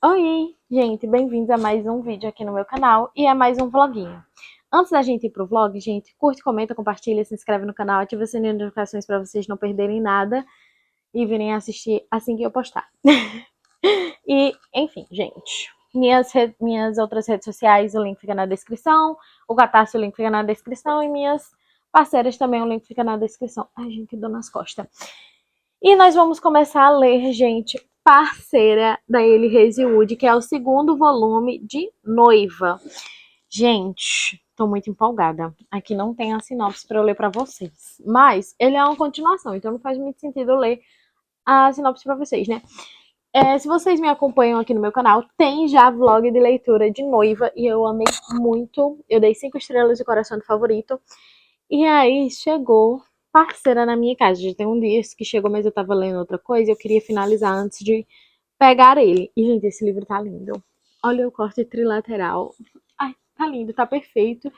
Oi, gente, bem-vindos a mais um vídeo aqui no meu canal e a mais um vloguinho. Antes da gente ir pro vlog, gente, curte, comenta, compartilha, se inscreve no canal, ativa o sininho de notificações para vocês não perderem nada e virem assistir assim que eu postar. E, enfim, gente, minhas outras redes sociais, o link fica na descrição, o Catarse, o link fica na descrição e minhas parceiras também, o link fica na descrição. Ai, gente, que dor nas costas. E nós vamos começar a ler, gente, Parceira, da Elie Hazelwood, que é o segundo volume de Noiva. Gente, tô muito empolgada. Aqui não tem a sinopse para eu ler para vocês, mas ele é uma continuação, então não faz muito sentido eu ler a sinopse para vocês, né? Se vocês me acompanham aqui no meu canal, tem já vlog de leitura de Noiva e eu amei muito. Eu dei 5 estrelas de coração de favorito. E aí chegou Parceira na minha casa. Já tem um dia que chegou, mas eu tava lendo outra coisa e eu queria finalizar antes de pegar ele. E, gente, esse livro tá lindo. Olha o corte trilateral. Ai, tá lindo, tá perfeito.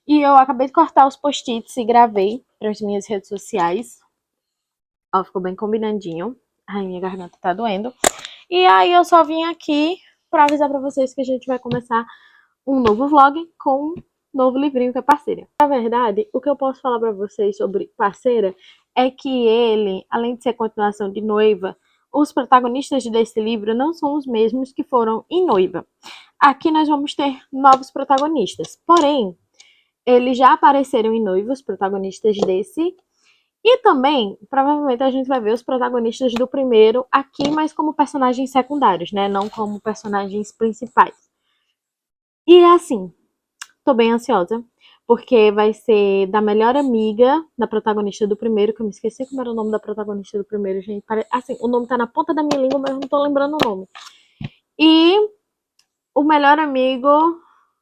E eu acabei de cortar os post-its e gravei para as minhas redes sociais. Ó, ficou bem combinandinho. Ai, minha garganta tá doendo. E aí eu só vim aqui pra avisar pra vocês que a gente vai começar um novo vlog com um novo livrinho que é Parceira. Na verdade, o que eu posso falar pra vocês sobre Parceira é que ele, além de ser continuação de Noiva, os protagonistas desse livro não são os mesmos que foram em Noiva. Aqui nós vamos ter novos protagonistas. Porém, eles já apareceram em Noiva, os protagonistas desse. E também, provavelmente, a gente vai ver os protagonistas do primeiro aqui, mas como personagens secundários, né? Não como personagens principais. E assim, tô bem ansiosa, porque vai ser da melhor amiga da protagonista do primeiro, que eu me esqueci como era o nome da protagonista do primeiro, gente. Assim, o nome tá na ponta da minha língua, mas eu não tô lembrando o nome. E o melhor amigo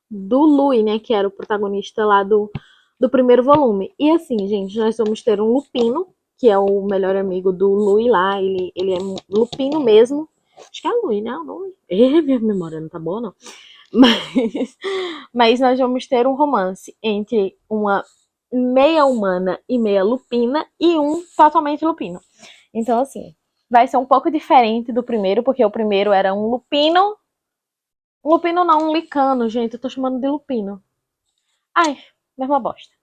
do Louis, né? Que era o protagonista lá do primeiro volume. E assim, gente, nós vamos ter um Lupino, que é o melhor amigo do Louis lá. Ele é um Lupino mesmo. Acho que é Louis, né? Louis. Minha memória não tá boa, não. Mas nós vamos ter um romance entre uma meia humana e meia lupina e um totalmente lupino. Então, assim, vai ser um pouco diferente do primeiro, porque o primeiro era um lupino. Um lupino não, um licano, gente. Eu tô chamando de lupino. Ai, mesma bosta.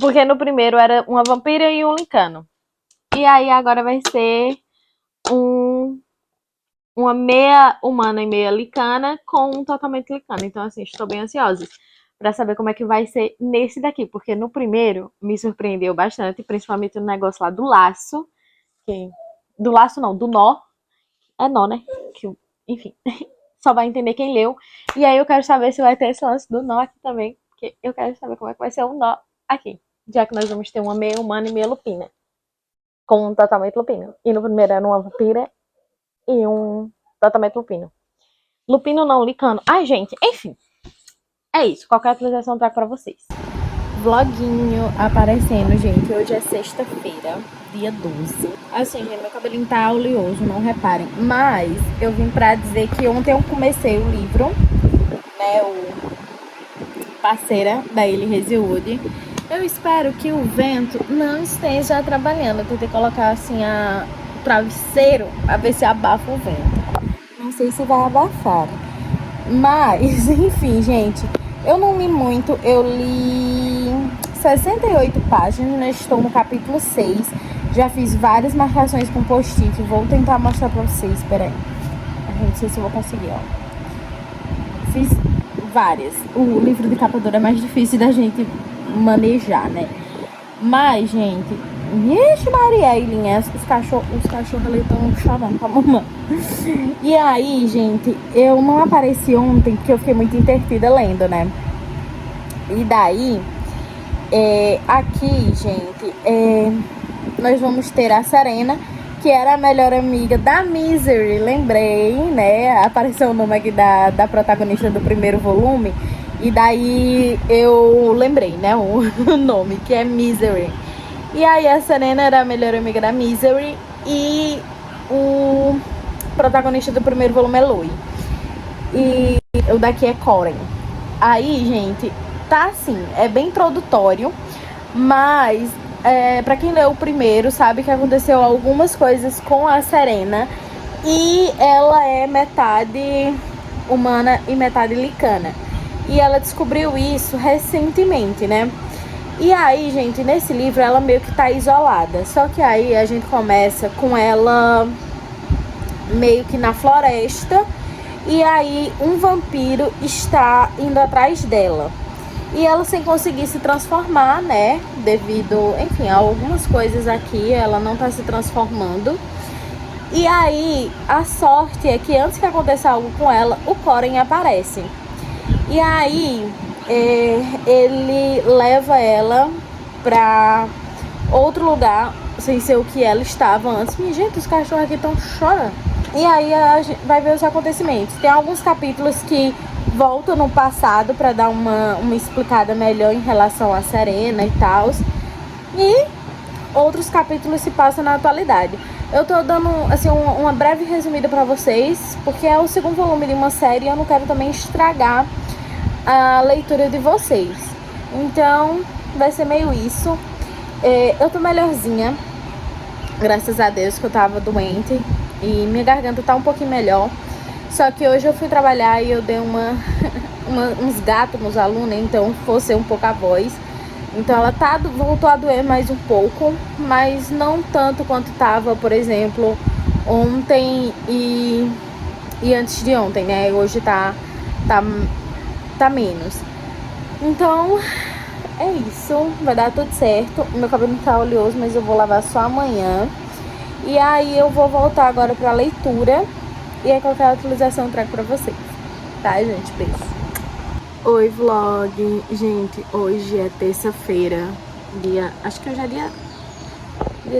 Porque no primeiro era uma vampira e um licano. E aí agora vai ser uma meia humana e meia licana com um totalmente licano. Então, assim, estou bem ansiosa pra saber como é que vai ser nesse daqui. Porque no primeiro me surpreendeu bastante, principalmente no negócio lá do laço. Que... Do laço não, do nó. É nó, né? Que, enfim, só vai entender quem leu. E aí eu quero saber se vai ter esse lance do nó aqui também. Porque eu quero saber como é que vai ser o nó aqui. Já que nós vamos ter uma meia humana e meia lupina. Com um totalmente lupino. E no primeiro era uma vampira e um totalmente lupino. Lupino não, licano. Ai, gente, enfim. É isso. Qualquer atualização eu trago pra vocês. Vloguinho aparecendo, gente. Hoje é sexta-feira, dia 12. Assim, gente, meu cabelinho tá oleoso, não reparem. Mas eu vim pra dizer que ontem eu comecei o livro, né? O Parceira, da Elie Hazelwood. Eu espero que o vento não esteja atrapalhando. Eu tentei colocar assim o travesseiro a ver se abafa o vento. Não sei se vai abafar. Mas, enfim, gente, eu não li muito. Eu li 68 páginas, né? Estou no capítulo 6. Já fiz várias marcações com post-it. Vou tentar mostrar pra vocês. Espera aí. Não sei se eu vou conseguir, ó. Fiz várias. O livro de capa dura é mais difícil da gente manejar, né? Mas, gente, vixe Maria, Ilinha, os cachorros ali estão chorando com a mamãe. E aí, gente, eu não apareci ontem porque eu fiquei muito entretida lendo, né? E daí, aqui, gente, nós vamos ter a Serena, que era a melhor amiga da Misery, lembrei, né? Apareceu o nome aqui da protagonista do primeiro volume. E daí eu lembrei, né, o nome, que é Misery. E aí a Serena era a melhor amiga da Misery e o protagonista do primeiro volume é Louis. E o daqui é Coren. Aí, gente, tá assim, é bem introdutório, mas pra quem leu o primeiro sabe que aconteceu algumas coisas com a Serena E ela é metade humana e metade licana. E ela descobriu isso recentemente, né? E aí, gente, nesse livro ela meio que tá isolada. Só que aí a gente começa com ela meio que na floresta. E aí um vampiro está indo atrás dela. E ela sem conseguir se transformar, né? Devido, enfim, a algumas coisas aqui, ela não tá se transformando. E aí, a sorte é que antes que aconteça algo com ela, o Corin aparece. E aí, ele leva ela pra outro lugar, sem ser o que ela estava antes. Minha gente, os cachorros aqui estão chorando. E aí, a gente vai ver os acontecimentos. Tem alguns capítulos que voltam no passado pra dar uma explicada melhor em relação a Serena e tal. E outros capítulos se passam na atualidade. Eu tô dando assim uma breve resumida pra vocês, porque é o segundo volume de uma série e eu não quero também estragar a leitura de vocês. Então, vai ser meio isso. Eu tô melhorzinha, graças a Deus, que eu tava doente e minha garganta tá um pouquinho melhor. Só que hoje eu fui trabalhar e eu dei uns gatos nos alunos, então forcei um pouco a voz. Então ela voltou a doer mais um pouco, mas não tanto quanto tava, por exemplo, ontem e antes de ontem, né? Hoje tá menos. Então, é isso. Vai dar tudo certo. Meu cabelo não tá oleoso, mas eu vou lavar só amanhã. E aí eu vou voltar agora pra leitura. E aí qualquer atualização eu trago pra vocês. Tá, gente? Beijo. Oi, vlog. Gente, hoje é terça-feira, acho que hoje é dia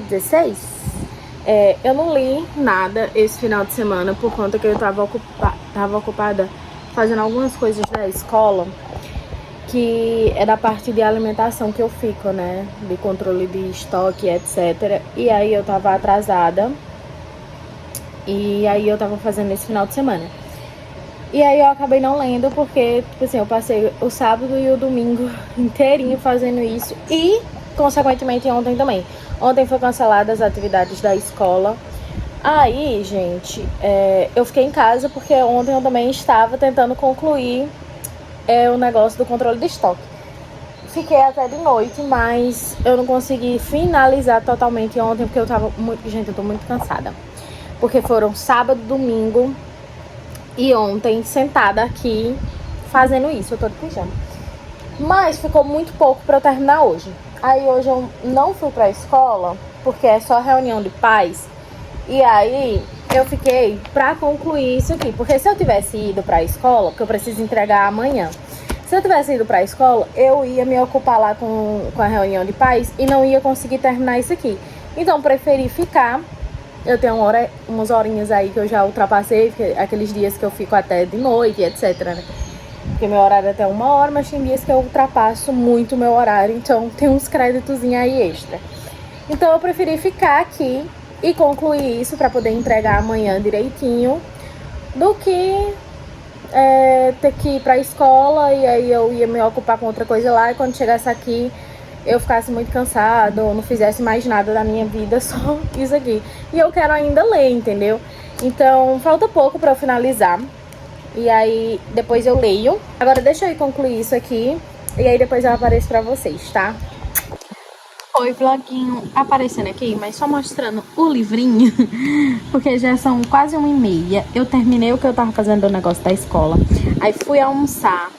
16. Eu não li nada esse final de semana por conta que eu tava ocupada fazendo algumas coisas da escola, que é da parte de alimentação que eu fico, né? De controle de estoque, etc. E aí eu tava atrasada. E aí eu tava fazendo esse final de semana. E aí eu acabei não lendo porque, tipo assim, eu passei o sábado e o domingo inteirinho fazendo isso. E, consequentemente, ontem também. Ontem foi canceladas as atividades da escola. Aí, gente, eu fiquei em casa porque ontem eu também estava tentando concluir o negócio do controle de estoque. Fiquei até de noite, mas eu não consegui finalizar totalmente ontem porque eu tava muito... Gente, eu tô muito cansada. Porque foram sábado, domingo e ontem sentada aqui fazendo isso. Eu tô de pijama. Mas ficou muito pouco pra eu terminar hoje. Aí hoje eu não fui pra escola porque é só reunião de pais. E aí eu fiquei pra concluir isso aqui. Porque se eu tivesse ido pra escola, porque eu preciso entregar amanhã, se eu tivesse ido pra escola, eu ia me ocupar lá com a reunião de pais e não ia conseguir terminar isso aqui. Então preferi ficar. Eu tenho umas horinhas aí que eu já ultrapassei, aqueles dias que eu fico até de noite, etc, né? Porque meu horário é até 1 hora, mas tem dias que eu ultrapasso muito o meu horário, então tem uns créditozinhos aí extra. Então eu preferi ficar aqui e concluir isso pra poder entregar amanhã direitinho, do que ter que ir pra escola e aí eu ia me ocupar com outra coisa lá, e quando chegasse aqui eu ficasse muito cansada ou não fizesse mais nada da minha vida, só isso aqui. E eu quero ainda ler, entendeu? Então, falta pouco pra eu finalizar. E aí, depois eu leio. Agora, deixa eu ir concluir isso aqui. E aí, depois eu apareço pra vocês, tá? Oi, vloguinho aparecendo aqui, mas só mostrando o livrinho. Porque já são quase 1h30. Eu terminei o que eu tava fazendo do negócio da escola. Aí fui almoçar.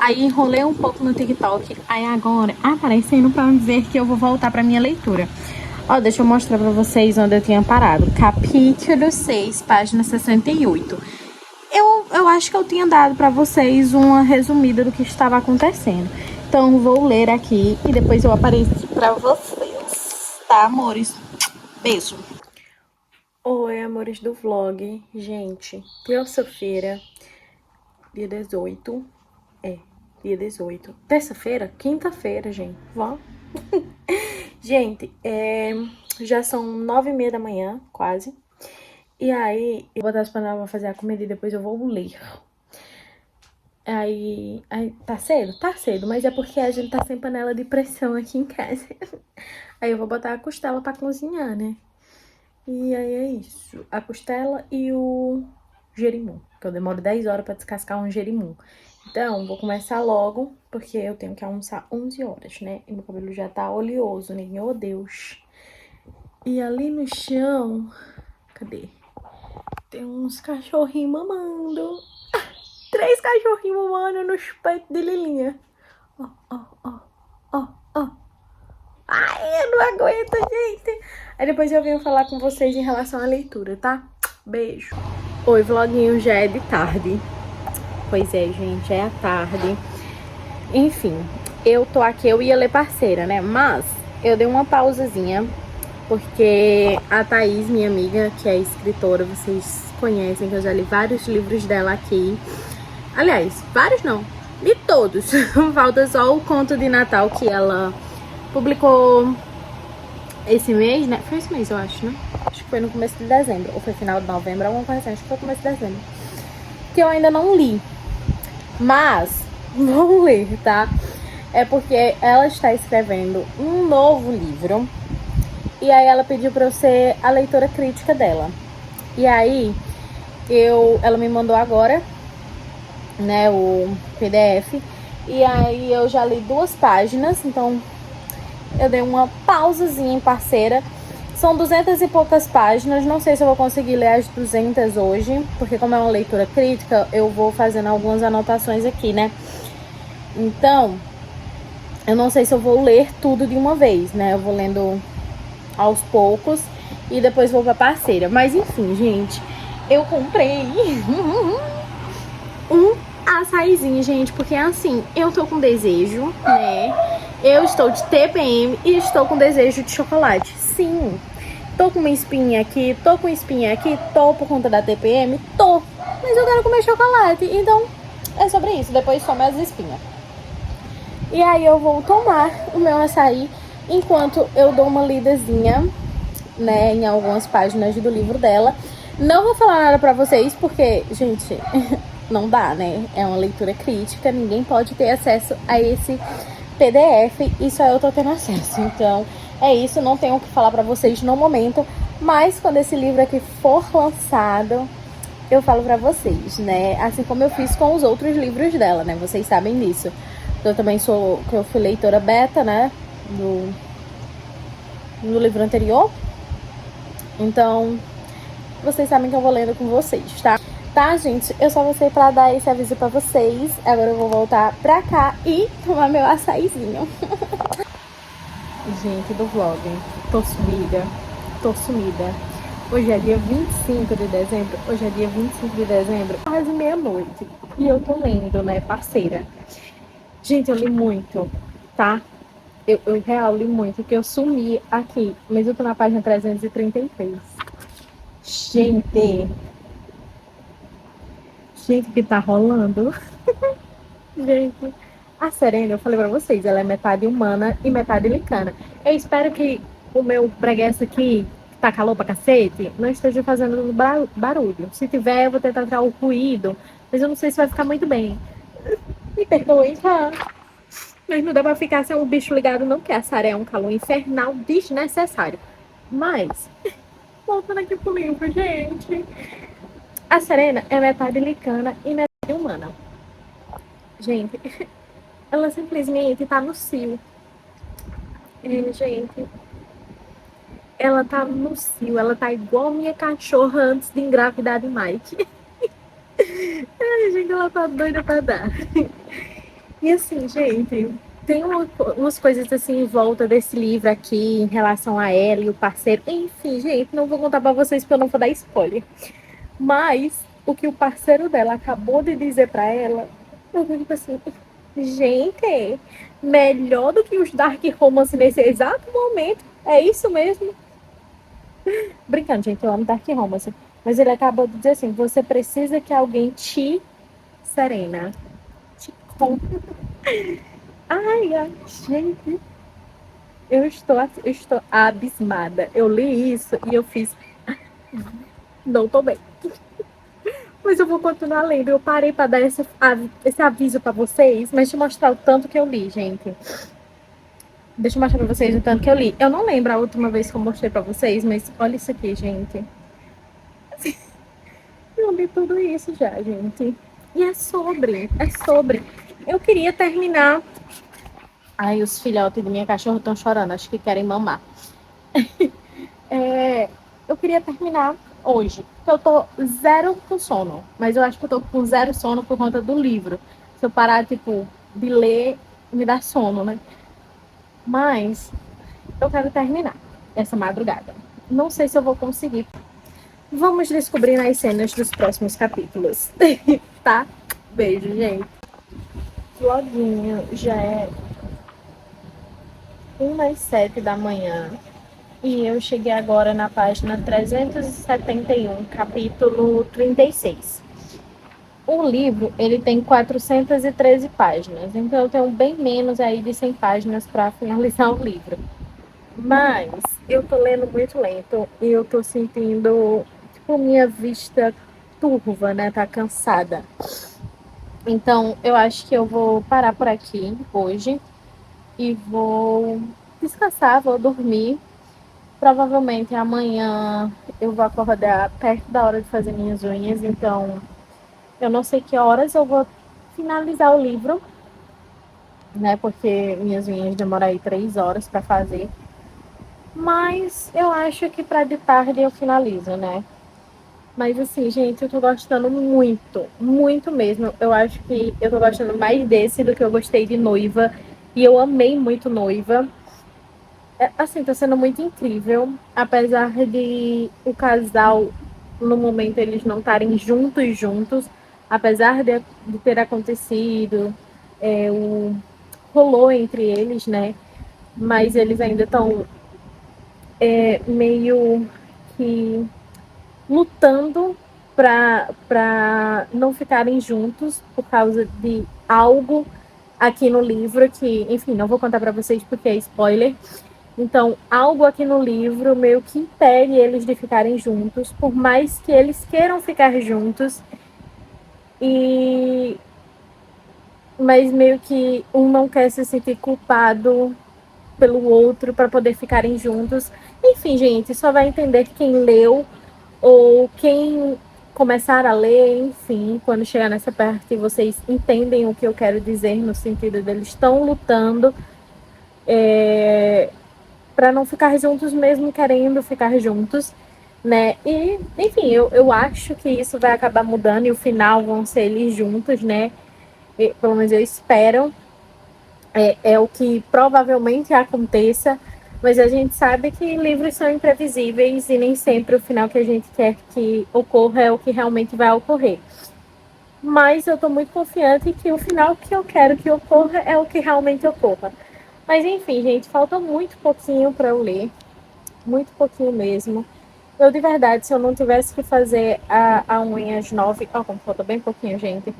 Aí enrolei um pouco no TikTok. Aí agora aparecendo pra me dizer que eu vou voltar pra minha leitura. Ó, deixa eu mostrar pra vocês onde eu tinha parado. Capítulo 6, página 68. Eu acho que eu tinha dado pra vocês uma resumida do que estava acontecendo. Então vou ler aqui e depois eu apareço pra vocês. Tá, amores? Beijo. Oi, amores do vlog. Gente, terça-feira, dia 18. Dia 18. Terça-feira? Quinta-feira, gente. Vó. Gente, já são 9h30 da manhã, quase. E aí, eu vou botar as panelas pra fazer a comida e depois eu vou ler. Aí, tá cedo? Tá cedo, mas é porque a gente tá sem panela de pressão aqui em casa. Aí eu vou botar a costela pra cozinhar, né? E aí é isso. A costela e o jerimum. Que eu demoro 10 horas pra descascar um jerimum. Então, vou começar logo, porque eu tenho que almoçar 11 horas, né? E meu cabelo já tá oleoso, né? Oh, Deus. E ali no chão... Cadê? Tem uns cachorrinhos mamando. 3 cachorrinhos mamando nos peitos de Lilinha. Ó, ó, ó, ó, ó. Ai, eu não aguento, gente. Aí depois eu venho falar com vocês em relação à leitura, tá? Beijo. Oi, vloguinho, já é de tarde. Pois é, gente, é a tarde. Enfim, eu tô aqui, eu ia ler Parceira, né? Mas eu dei uma pausazinha, porque a Thaís, minha amiga, que é escritora, vocês conhecem, que eu já li vários livros dela aqui. Aliás, vários não, li todos. Falta só o conto de Natal que ela publicou esse mês, né? Foi esse mês, eu acho, né? Acho que foi no começo de dezembro, ou foi final de novembro, alguma coisa assim, acho que foi começo de dezembro. Que eu ainda não li, mas vou ler, tá? É porque ela está escrevendo um novo livro, e aí ela pediu pra eu ser a leitora crítica dela. E aí, ela me mandou agora, né, o PDF, e aí eu já li 2 páginas, então eu dei uma pausazinha em Parceira. São 200 e poucas páginas, não sei se eu vou conseguir ler as 200 hoje, porque como é uma leitura crítica, eu vou fazendo algumas anotações aqui, né? Então, eu não sei se eu vou ler tudo de uma vez, né? Eu vou lendo aos poucos e depois vou pra Parceira. Mas enfim, gente, eu comprei um açaizinho, gente, porque assim, eu tô com desejo, né? Eu estou de TPM e estou com desejo de chocolate. Sim, tô com uma espinha aqui, tô com espinha aqui, tô por conta da TPM, tô. Mas eu quero comer chocolate, então é sobre isso, depois some as espinhas. E aí eu vou tomar o meu açaí enquanto eu dou uma lidazinha, né, em algumas páginas do livro dela. Não vou falar nada pra vocês, porque, gente, não dá, né? É uma leitura crítica, ninguém pode ter acesso a esse PDF e só eu tô tendo acesso. Então, é isso, não tenho o que falar pra vocês no momento, mas quando esse livro aqui for lançado, eu falo pra vocês, né? Assim como eu fiz com os outros livros dela, né? Vocês sabem disso. Eu também eu fui leitora beta, né? No livro anterior. Então, vocês sabem que eu vou lendo com vocês, tá? Tá, gente? Eu só vou sair pra dar esse aviso pra vocês. Agora eu vou voltar pra cá e tomar meu açaizinho. Gente do vlog, tô sumida. Tô sumida. Hoje é dia 25 de dezembro. Hoje é dia 25 de dezembro, quase meia-noite. E eu tô lendo, né, Parceira? Gente, eu li muito, tá? Eu real li muito, porque eu sumi aqui. Mas eu tô na página 333. Gente, o que tá rolando? Gente, a Serena, eu falei pra vocês, ela é metade humana e metade licana. Eu espero que o meu preguiça aqui, que tá calor pra cacete, não esteja fazendo barulho. Se tiver, eu vou tentar tirar o ruído, mas eu não sei se vai ficar muito bem. Me perdoem, tá? Mas não dá pra ficar sem o bicho ligado, não, porque a Sarah é um calor infernal desnecessário. Mas, voltando aqui pro livro, gente. A Serena é metade licana e metade humana. Gente, ela simplesmente tá no cio. Gente, ela tá no cio, ela tá igual minha cachorra antes de engravidar de Mike. Ai, gente, ela tá doida pra dar. E assim, gente, tem umas coisas assim em volta desse livro aqui, em relação a ela e o parceiro. Enfim, gente, não vou contar pra vocês porque eu não vou dar spoiler. Mas o que o parceiro dela acabou de dizer pra ela, eu fico assim, gente, melhor do que os Dark Romance nesse exato momento. É isso mesmo? Brincando, gente, eu amo Dark Romance. Mas ele acabou de dizer assim, você precisa que alguém te serena. Te compre. Ai, gente, eu estou abismada. Eu li isso e eu fiz, não tô bem. Mas eu vou continuar lendo. Eu parei para dar esse aviso para vocês, mas te mostrar o tanto que eu li, gente. Deixa eu mostrar pra vocês o tanto que eu li. Eu não lembro a última vez que eu mostrei pra vocês, mas olha isso aqui, gente. Eu li tudo isso já, gente. E é sobre. Eu queria terminar. Ai, os filhotes de minha cachorra estão chorando, acho que querem mamar. Eu queria terminar hoje, porque eu tô zero com sono. Mas eu acho que eu tô com zero sono por conta do livro. Se eu parar, tipo, de ler, me dá sono, né? Mas eu quero terminar essa madrugada. Não sei se eu vou conseguir. Vamos descobrir nas cenas dos próximos capítulos. Tá? Beijo, gente. Loguinho já é 1h07 da manhã. E eu cheguei agora na página 371, capítulo 36. O livro, ele tem 413 páginas, então eu tenho bem menos aí de 100 páginas para finalizar o livro. Mas eu tô lendo muito lento e eu tô sentindo, tipo, minha vista turva, né? Tá cansada. Então, eu acho que eu vou parar por aqui hoje e vou descansar, vou dormir. Provavelmente amanhã eu vou acordar perto da hora de fazer minhas unhas, então eu não sei que horas eu vou finalizar o livro, né? Porque minhas unhas demoram aí 3 horas para fazer. Mas eu acho que para de tarde eu finalizo, né? Mas assim, gente, eu tô gostando muito, muito mesmo. Eu acho que eu tô gostando mais desse do que eu gostei de Noiva. E eu amei muito Noiva. Assim, tá sendo muito incrível. Apesar de o casal, no momento, eles não estarem juntos. Apesar de ter acontecido, o rolou entre eles, né? Mas eles ainda estão meio que lutando para não ficarem juntos por causa de algo aqui no livro que, enfim, não vou contar para vocês porque é spoiler. Então, algo aqui no livro meio que impede eles de ficarem juntos, por mais que eles queiram ficar juntos. E mas meio que um não quer se sentir culpado pelo outro para poder ficarem juntos. Enfim, gente, só vai entender quem leu ou quem começar a ler, enfim, quando chegar nessa parte vocês entendem o que eu quero dizer no sentido deles estão lutando para não ficar juntos mesmo querendo ficar juntos, né? E, enfim, eu acho que isso vai acabar mudando e o final vão ser eles juntos, né? E, pelo menos eu espero. É o que provavelmente aconteça, mas a gente sabe que livros são imprevisíveis e nem sempre o final que a gente quer que ocorra é o que realmente vai ocorrer. Mas eu estou muito confiante que o final que eu quero que ocorra é o que realmente ocorra. Mas enfim, gente, falta muito pouquinho para eu ler, muito pouquinho mesmo. Eu, de verdade, se eu não tivesse que fazer a unha às 9, como falta bem pouquinho, gente.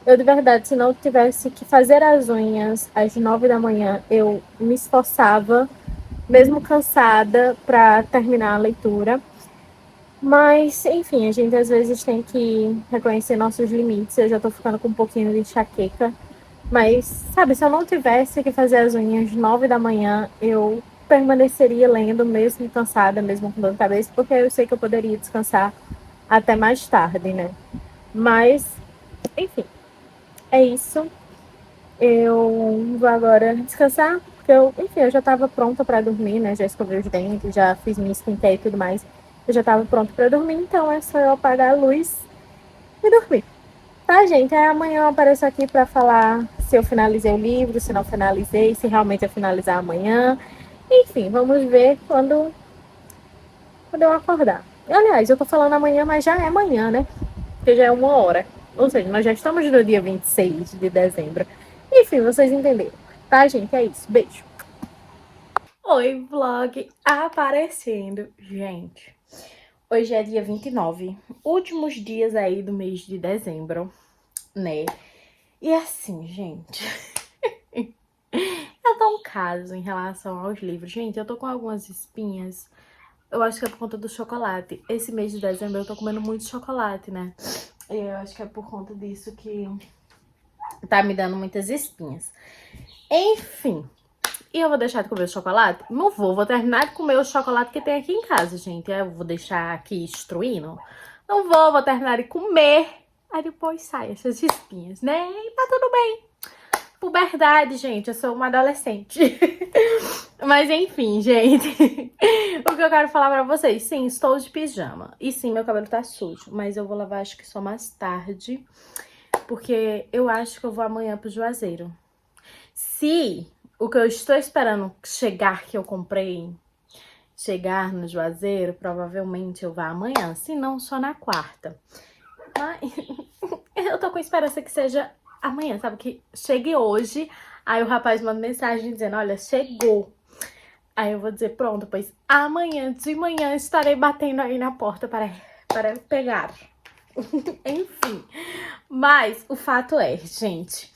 Eu, de verdade, se não tivesse que fazer as unhas às 9 da manhã, eu me esforçava, mesmo cansada, para terminar a leitura. Mas, enfim, a gente às vezes tem que reconhecer nossos limites. Eu já tô ficando com um pouquinho de enxaqueca. Mas, sabe, se eu não tivesse que fazer as unhas às 9 da manhã, eu permaneceria lendo, mesmo cansada, mesmo com dor de cabeça, porque eu sei que eu poderia descansar até mais tarde, né? Mas, enfim, é isso. Eu vou agora descansar, porque enfim, eu já estava pronta para dormir, né? Já escovei os dentes, já fiz minha skincare e tudo mais. Eu já estava pronta para dormir, então é só eu apagar a luz e dormir. Tá, gente? Aí amanhã eu apareço aqui para falar se eu finalizei o livro, se não finalizei, se realmente eu finalizar amanhã. Enfim, vamos ver quando eu acordar. Aliás, eu tô falando amanhã, mas já é amanhã, né? Porque já é 1h. Ou seja, nós já estamos no dia 26 de dezembro. Enfim, vocês entenderam. Tá, gente? É isso. Beijo. Oi, vlog aparecendo. Gente, hoje é dia 29. Últimos dias aí do mês de dezembro, né? E assim, gente... eu tô um caso em relação aos livros. Gente, eu tô com algumas espinhas. Eu acho que é por conta do chocolate. Esse mês de dezembro eu tô comendo muito chocolate, né? E eu acho que é por conta disso que tá me dando muitas espinhas. Enfim, E eu vou deixar de comer o chocolate? Não vou terminar de comer o chocolate que tem aqui em casa, gente. Eu vou deixar aqui destruindo? Não vou terminar de comer. Aí depois sai essas espinhas, né? E tá tudo bem. Puberdade, gente. Eu sou uma adolescente. Mas enfim, gente. O que eu quero falar pra vocês. Sim, estou de pijama. E sim, meu cabelo tá sujo. Mas eu vou lavar, acho que só mais tarde. Porque eu acho que eu vou amanhã pro Juazeiro. Se o que eu estou esperando chegar, que eu comprei, chegar no Juazeiro, provavelmente eu vá amanhã. Se não, só na quarta. Mas eu tô com esperança que seja amanhã, sabe? Que chegue hoje. Aí o rapaz manda mensagem dizendo, olha, chegou. Aí eu vou dizer, pronto, pois amanhã de manhã estarei batendo aí na porta para pegar. Enfim, mas o fato é, gente,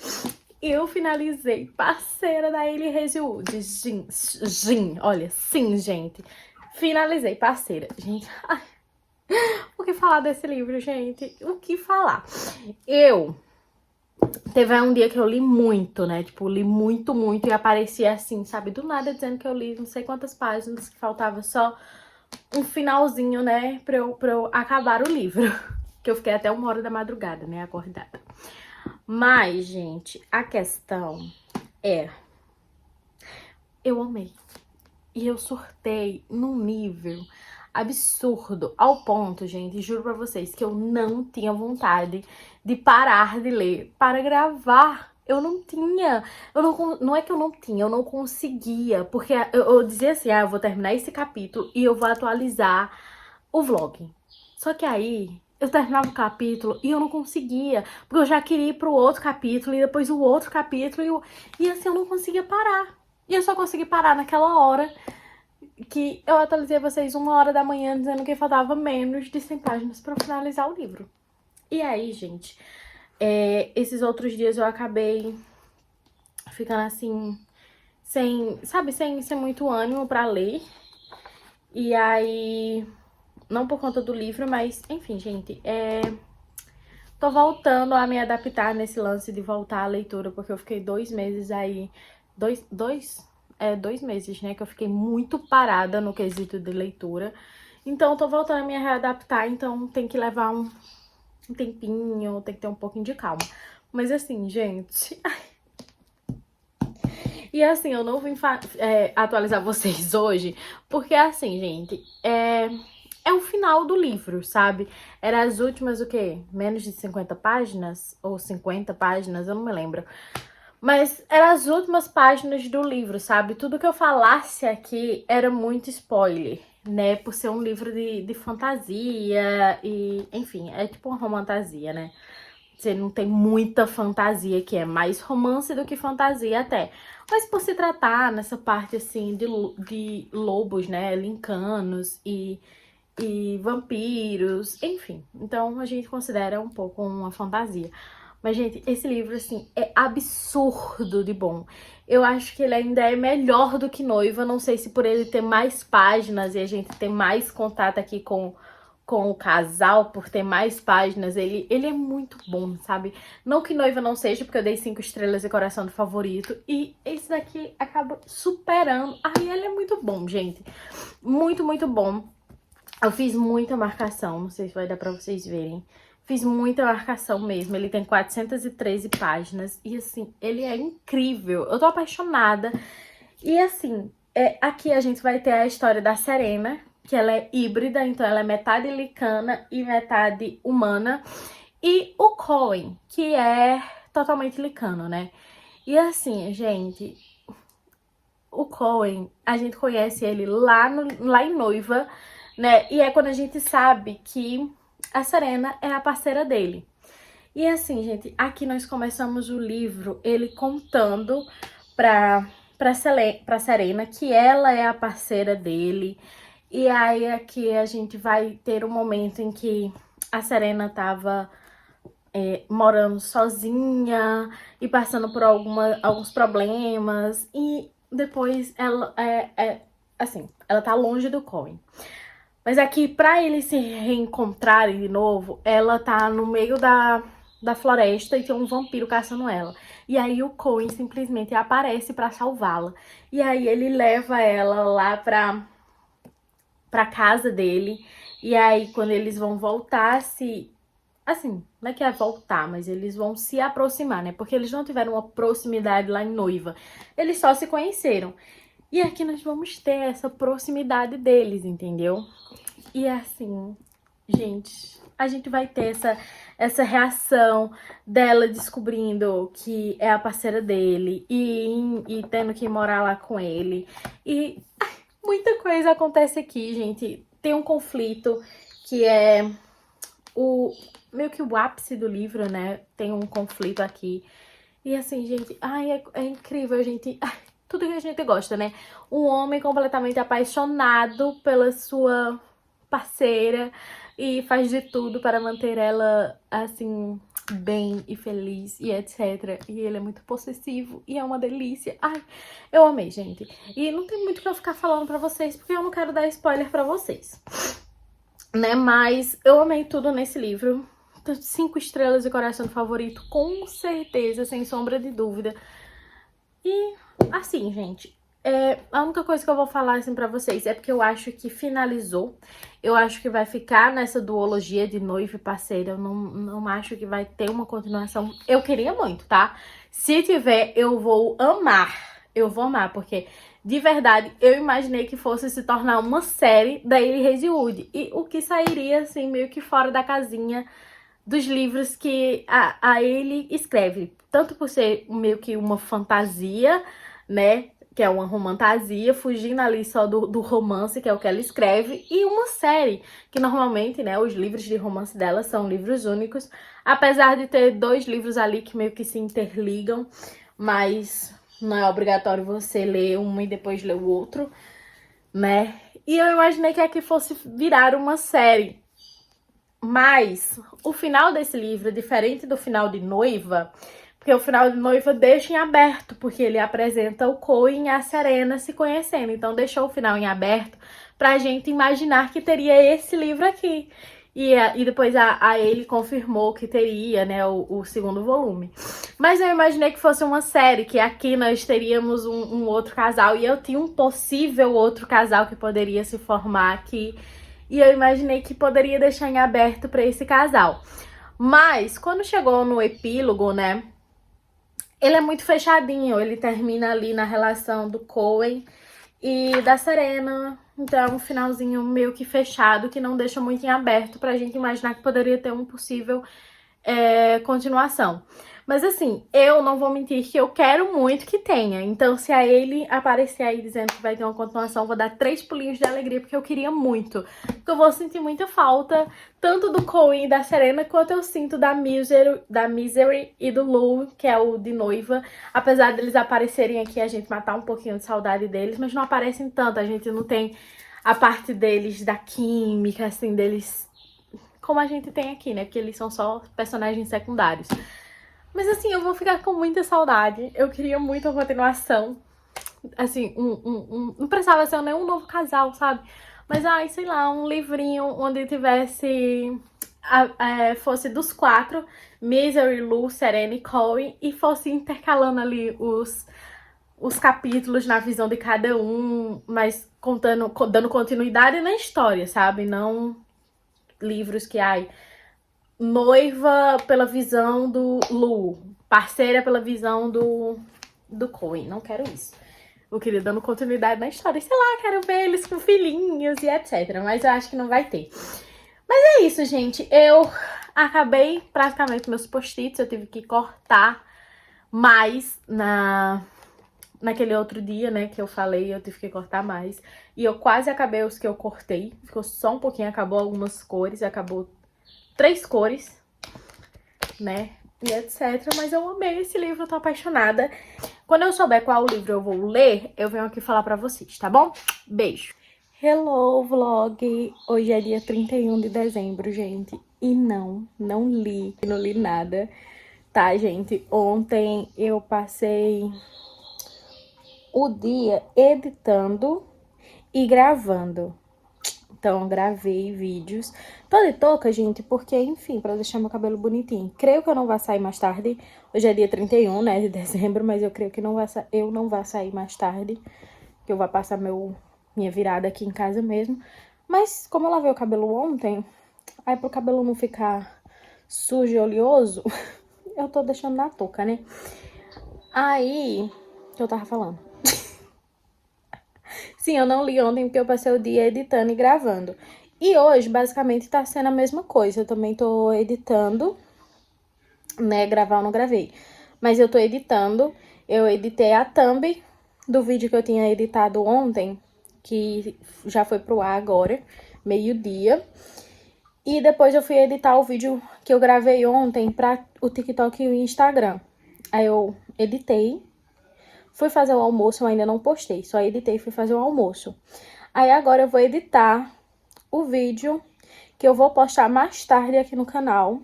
eu finalizei parceira da Elie Reggiud, Gin, olha, sim, gente, finalizei parceira, gente, ai, o que falar desse livro, gente, o que falar? Teve um dia que eu li muito, né, tipo, li muito, muito, e aparecia assim, sabe, do nada dizendo que eu li não sei quantas páginas, que faltava só um finalzinho, né, pra eu acabar o livro. Que eu fiquei até 1h da madrugada, né, acordada. Mas, gente, a questão é... eu amei. E eu surtei num nível absurdo. Ao ponto, gente, juro pra vocês, que eu não tinha vontade de parar de ler para gravar. Eu não tinha. Não é que eu não tinha, eu não conseguia. Porque eu dizia assim, eu vou terminar esse capítulo e eu vou atualizar o vlog. Só que aí... eu terminava o capítulo e eu não conseguia, porque eu já queria ir pro outro capítulo e depois o outro capítulo e assim eu não conseguia parar. E eu só consegui parar naquela hora que eu atualizei vocês 1h da manhã dizendo que faltava menos de 100 páginas pra finalizar o livro. E aí, gente, esses outros dias eu acabei ficando assim, sem muito ânimo pra ler. E aí... não por conta do livro, mas, enfim, gente, tô voltando a me adaptar nesse lance de voltar à leitura, porque eu fiquei 2 meses aí, 2 meses, né, que eu fiquei muito parada no quesito de leitura. Então, tô voltando a me readaptar, então tem que levar um tempinho, tem que ter um pouquinho de calma. Mas assim, gente... E assim, eu não vim atualizar vocês hoje, porque assim, gente, é o final do livro, sabe? Era as últimas, o quê? Menos de 50 páginas? Ou 50 páginas, eu não me lembro. Mas eram as últimas páginas do livro, sabe? Tudo que eu falasse aqui era muito spoiler, né? Por ser um livro de fantasia e... enfim, é tipo uma romantasia, né? Você não tem muita fantasia, que é mais romance do que fantasia até. Mas por se tratar nessa parte, assim, de lobos, né? Lincanos e vampiros, enfim. Então a gente considera um pouco uma fantasia. Mas, gente, esse livro, assim, é absurdo de bom. Eu acho que ele ainda é melhor do que Noiva. Não sei se por ele ter mais páginas e a gente ter mais contato aqui com o casal, por ter mais páginas, ele é muito bom, sabe? Não que Noiva não seja, porque eu dei 5 estrelas e coração do favorito. E esse daqui acaba superando. Ai, ele é muito bom, gente. Muito, muito bom. Eu fiz muita marcação, não sei se vai dar pra vocês verem. Fiz muita marcação mesmo, ele tem 413 páginas e assim, ele é incrível. Eu tô apaixonada. E assim, aqui a gente vai ter a história da Serena, que ela é híbrida, então ela é metade licana e metade humana. E o Coen, que é totalmente licano, né? E assim, gente, o Coen, a gente conhece ele lá em Noiva, né? E é quando a gente sabe que a Serena é a parceira dele. E assim, gente, aqui nós começamos o livro, ele contando pra Serena que ela é a parceira dele. E aí aqui a gente vai ter um momento em que a Serena tava morando sozinha e passando por alguns problemas. E depois ela assim, ela tá longe do Coen. Mas aqui, pra eles se reencontrarem de novo, ela tá no meio da floresta e tem um vampiro caçando ela. E aí o Coen simplesmente aparece pra salvá-la. E aí ele leva ela lá pra casa dele. E aí quando eles vão voltar, assim, não é que é voltar, mas eles vão se aproximar, né? Porque eles não tiveram uma proximidade lá em Noiva. Eles só se conheceram. E aqui nós vamos ter essa proximidade deles, entendeu? E assim, gente, a gente vai ter essa reação dela descobrindo que é a parceira dele e tendo que morar lá com ele. E muita coisa acontece aqui, gente. Tem um conflito que é meio que o ápice do livro, né? Tem um conflito aqui. E assim, gente, ai, é incrível, gente. Ai, tudo que a gente gosta, né? Um homem completamente apaixonado pela sua parceira e faz de tudo para manter ela, assim, bem e feliz e etc. E ele é muito possessivo e é uma delícia. Ai, eu amei, gente. E não tem muito o que eu ficar falando pra vocês, porque eu não quero dar spoiler pra vocês, né? Mas eu amei tudo nesse livro. 5 estrelas e coração favorito, com certeza, sem sombra de dúvida. E, assim, gente, a única coisa que eu vou falar, assim, pra vocês é porque eu acho que finalizou. Eu acho que vai ficar nessa duologia de noiva e parceira. Eu não acho que vai ter uma continuação. Eu queria muito, tá? Se tiver, eu vou amar. Eu vou amar, porque, de verdade, eu imaginei que fosse se tornar uma série da Hailey Hazelwood. E o que sairia, assim, meio que fora da casinha dos livros que a ele escreve. Tanto por ser meio que uma fantasia, né? Que é uma romantasia, fugindo ali só do romance, que é o que ela escreve, e uma série, que normalmente, né, os livros de romance dela são livros únicos, apesar de ter 2 livros ali que meio que se interligam, mas não é obrigatório você ler um e depois ler o outro, né? E eu imaginei que aqui fosse virar uma série. Mas o final desse livro é diferente do final de Noiva, porque o final de Noiva deixa em aberto, porque ele apresenta o Coen e a Serena se conhecendo. Então deixou o final em aberto pra gente imaginar que teria esse livro aqui. E depois ele confirmou que teria, né, o segundo volume. Mas eu imaginei que fosse uma série, que aqui nós teríamos um outro casal. E eu tinha um possível outro casal que poderia se formar aqui. E eu imaginei que poderia deixar em aberto para esse casal. Mas, quando chegou no epílogo, né? Ele é muito fechadinho. Ele termina ali na relação do Coen e da Serena. Então, é um finalzinho meio que fechado, que não deixa muito em aberto pra gente imaginar que poderia ter um possível continuação. Mas assim, eu não vou mentir que eu quero muito que tenha. Então, se a ele aparecer aí dizendo que vai ter uma continuação, eu vou dar 3 pulinhos de alegria, porque eu queria muito. Porque eu vou sentir muita falta, tanto do Coen e da Serena, quanto eu sinto da Misery e do Lou, que é o de Noiva. Apesar deles aparecerem aqui, a gente matar um pouquinho de saudade deles, mas não aparecem tanto. A gente não tem a parte deles, da química, assim, deles como a gente tem aqui, né? Porque eles são só personagens secundários. Mas assim, eu vou ficar com muita saudade. Eu queria muito a continuação. Assim, não precisava ser nem um novo casal, sabe? Mas, ai, sei lá, um livrinho onde tivesse... fosse dos 4, Misery, Lou, Serena e Coen, e fosse intercalando ali os capítulos na visão de cada um, mas dando continuidade na história, sabe? Não livros que, noiva pela visão do Lou, parceira pela visão do Coen. Não quero isso. Eu queria dando continuidade na história. Sei lá, quero ver eles com filhinhos e etc. Mas eu acho que não vai ter. Mas é isso, gente. Eu acabei praticamente meus post-its. Eu tive que cortar mais naquele outro dia, né, que eu falei. Eu tive que cortar mais. E eu quase acabei os que eu cortei. Ficou só um pouquinho. Acabou algumas cores. Acabou 3 cores, né, e etc. Mas eu amei esse livro, eu tô apaixonada. Quando eu souber qual livro eu vou ler, eu venho aqui falar pra vocês, tá bom? Beijo! Hello, vlog! Hoje é dia 31 de dezembro, gente. E não li nada, tá, gente? Ontem eu passei o dia editando e gravando. Então, gravei vídeos. Tô de touca, gente, porque, enfim, pra deixar meu cabelo bonitinho. Creio que eu não vou sair mais tarde. Hoje é dia 31, né, de dezembro, mas eu creio que eu não vou sair mais tarde. Que eu vou passar minha virada aqui em casa mesmo. Mas, como eu lavei o cabelo ontem, aí pro cabelo não ficar sujo e oleoso, eu tô deixando na touca, né? Aí, o que eu tava falando? Sim, eu não li ontem porque eu passei o dia editando e gravando. E hoje, basicamente, tá sendo a mesma coisa. Eu também tô editando, né? Gravar eu não gravei. Mas eu tô editando. Eu editei a thumb do vídeo que eu tinha editado ontem, que já foi pro ar agora, meio-dia. E depois eu fui editar o vídeo que eu gravei ontem pra o TikTok e o Instagram. Aí eu editei. Fui fazer o almoço, eu ainda não postei, só editei e fui fazer o almoço. Aí agora eu vou editar o vídeo que eu vou postar mais tarde aqui no canal,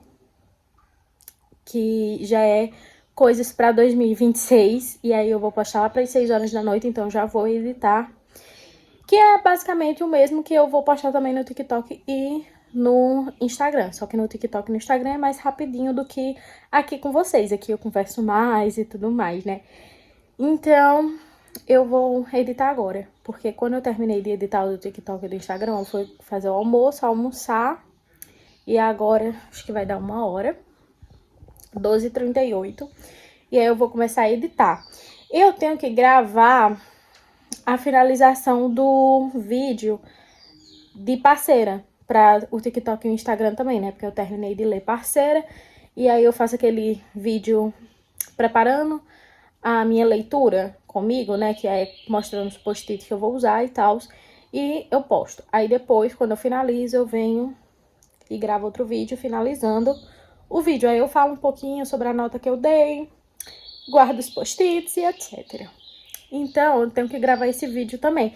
que já é coisas pra 2026, e aí eu vou postar lá para as 6 horas da noite, então já vou editar. Que é basicamente o mesmo que eu vou postar também no TikTok e no Instagram. Só que no TikTok e no Instagram é mais rapidinho do que aqui com vocês. Aqui eu converso mais e tudo mais, né? Então, eu vou editar agora. Porque quando eu terminei de editar o do TikTok e do Instagram, eu fui fazer o almoço, almoçar. E agora, acho que vai dar 1h, 12h38. E aí eu vou começar a editar. Eu tenho que gravar a finalização do vídeo de parceira para o TikTok e o Instagram também, né? Porque eu terminei de ler parceira e aí eu faço aquele vídeo preparando a minha leitura comigo, né? Que é mostrando os post-its que eu vou usar e tal. E eu posto. Aí depois, quando eu finalizo, eu venho e gravo outro vídeo finalizando o vídeo. Aí eu falo um pouquinho sobre a nota que eu dei, guardo os post-its e etc. Então, eu tenho que gravar esse vídeo também.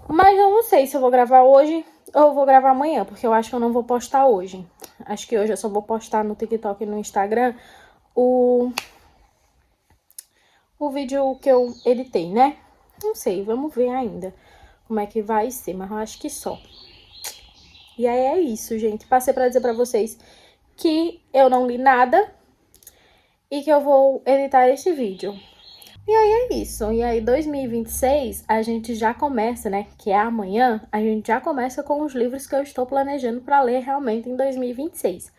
Mas eu não sei se eu vou gravar hoje ou eu vou gravar amanhã, porque eu acho que eu não vou postar hoje. Acho que hoje eu só vou postar no TikTok e no Instagram o vídeo que eu editei, né? Não sei, vamos ver ainda como é que vai ser, mas eu acho que só. E aí é isso, gente. Passei pra dizer pra vocês que eu não li nada e que eu vou editar este vídeo. E aí é isso. E aí 2026 a gente já começa, né? Que é amanhã, a gente já começa com os livros que eu estou planejando pra ler realmente em 2026.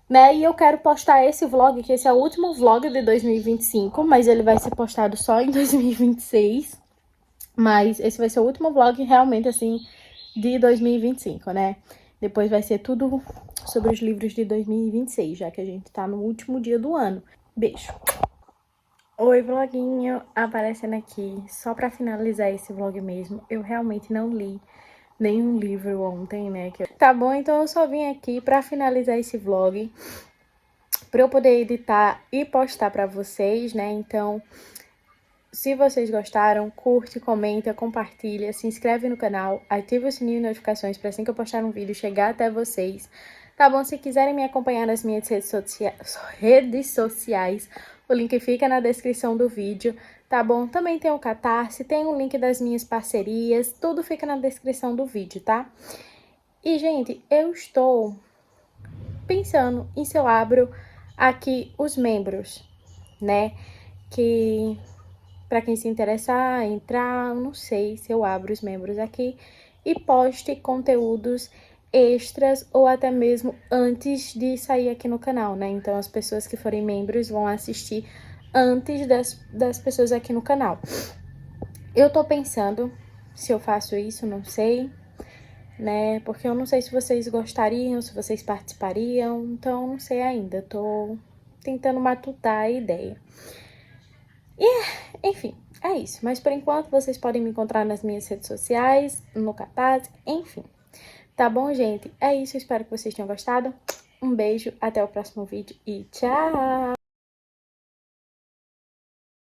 Né? E eu quero postar esse vlog, que esse é o último vlog de 2025, mas ele vai ser postado só em 2026. Mas esse vai ser o último vlog realmente, assim, de 2025, né? Depois vai ser tudo sobre os livros de 2026, já que a gente tá no último dia do ano. Beijo! Oi, vloguinho! Aparecendo aqui, só pra finalizar esse vlog mesmo, eu realmente não li nenhum livro ontem, né? Tá bom, então eu só vim aqui pra finalizar esse vlog, pra eu poder editar e postar pra vocês, né? Então, se vocês gostaram, curte, comenta, compartilha, se inscreve no canal, ativa o sininho de notificações pra assim que eu postar um vídeo chegar até vocês. Tá bom? Se quiserem me acompanhar nas minhas redes sociais, o link fica na descrição do vídeo, tá bom? Também tem o Catarse, tem o link das minhas parcerias, tudo fica na descrição do vídeo, tá? E, gente, eu estou pensando em se eu abro aqui os membros, né? Que, pra quem se interessar, entrar, não sei se eu abro os membros aqui e poste conteúdos extras ou até mesmo antes de sair aqui no canal, né? Então, as pessoas que forem membros vão assistir antes das pessoas aqui no canal. Eu tô pensando se eu faço isso, não sei, né? Porque eu não sei se vocês gostariam, se vocês participariam, então não sei ainda. Tô tentando matutar a ideia. E, enfim, é isso. Mas por enquanto vocês podem me encontrar nas minhas redes sociais, no Catarse, enfim. Tá bom, gente? É isso, espero que vocês tenham gostado. Um beijo, até o próximo vídeo e tchau!